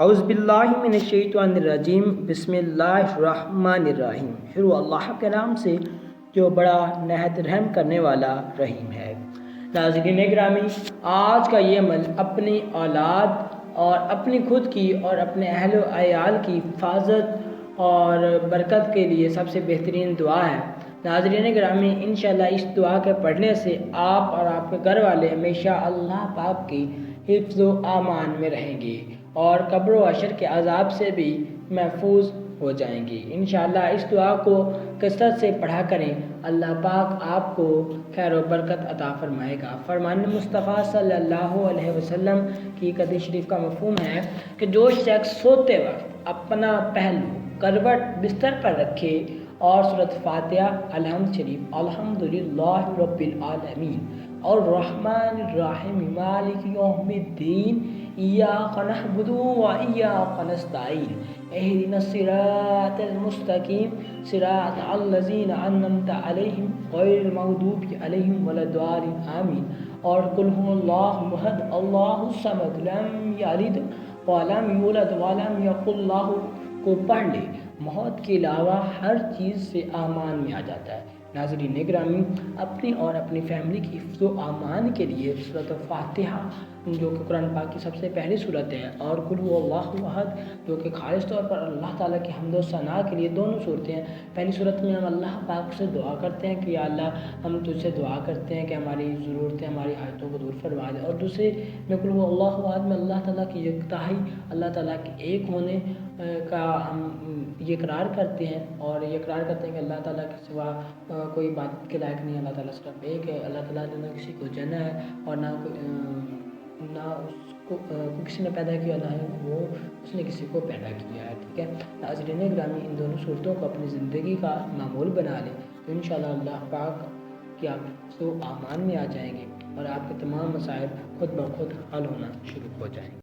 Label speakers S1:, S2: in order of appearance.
S1: اعوذ باللہ من الشیطان الرجیم، بسم اللہ الرحمن الرحیم۔ شروع اللہ کے نام سے جو بڑا نہایت رحم کرنے والا رحیم ہے۔ ناظرین گرامی، آج کا یہ عمل اپنی اولاد اور اپنی خود کی اور اپنے اہل و عیال کی حفاظت اور برکت کے لیے سب سے بہترین دعا ہے۔ ناظرین گرامی، انشاءاللہ اس دعا کے پڑھنے سے آپ اور آپ کے گھر والے ہمیشہ اللہ پاک کی حفظ و امان میں رہیں گے اور قبر و حشر کے عذاب سے بھی محفوظ ہو جائیں گے۔ انشاءاللہ اس دعا کو کثرت سے پڑھا کریں، اللہ پاک آپ کو خیر و برکت عطا فرمائے گا۔ فرمان مصطفیٰ صلی اللہ علیہ وسلم کی حدیث شریف کا مفہوم ہے کہ جو شخص سوتے وقت اپنا پہلو کروٹ بستر پر رکھے اور سورۃ فاتحہ، الحمد شریف، الحمدللہ رب العالمین اور الرحمن الرحیم مالک یوم الدین ایاک نعبد و ایاک نستعین اہدنا الصراط المستقیم صراط الذین انعمت علیہم غیر المغضوب علیہم ولا الضالین آمین اور قل ھو اللہ احد اللہ الصمد لم یلد ولم یولد ولم یکن لہ کو پڑھ لے، موت کے علاوہ ہر چیز سے امان میں آ جاتا ہے۔ ناظرین گرامی، اپنی اور اپنی فیملی کی حفظ و امان کے لیے سورۃ فاتحہ جو کہ قرآن پاک کی سب سے پہلی سورت ہے، اور قل ھو اللہ احد جو کہ خالص طور پر اللہ تعالیٰ کی حمد و ثناء کے لیے دونوں صورتیں ہیں۔ پہلی صورت میں ہم اللہ پاک سے دعا کرتے ہیں کہ یا اللہ، ہم تجھ سے دعا کرتے ہیں کہ ہماری ضرورتیں، ہماری حاجتوں کو دور فرما دے، اور دوسرے میں قل ھو اللہ احد میں اللہ تعالیٰ کی یکتائی، اللہ تعالیٰ کے ایک ہونے کا ہم یہ اقرار کرتے ہیں، اور یہ اقرار کرتے ہیں کہ اللہ تعالیٰ کے سوا کوئی بات کے لائق نہیں ہے، اللہ تعالیٰ صرف ایک ہے۔ اللہ تعالیٰ نے نہ کسی کو جنا ہے اور نہ اس کو کسی نے پیدا کیا، نہ وہ اس نے کسی کو پیدا کیا ہے، ٹھیک ہے۔ ناظرین گرامی، ان دونوں صورتوں کو اپنی زندگی کا معمول بنا لیں تو انشاءاللہ اللہ پاک کہ آپ سو امان میں آ جائیں گے اور آپ کے تمام مسائل خود بخود حل ہونا شروع ہو جائیں گے۔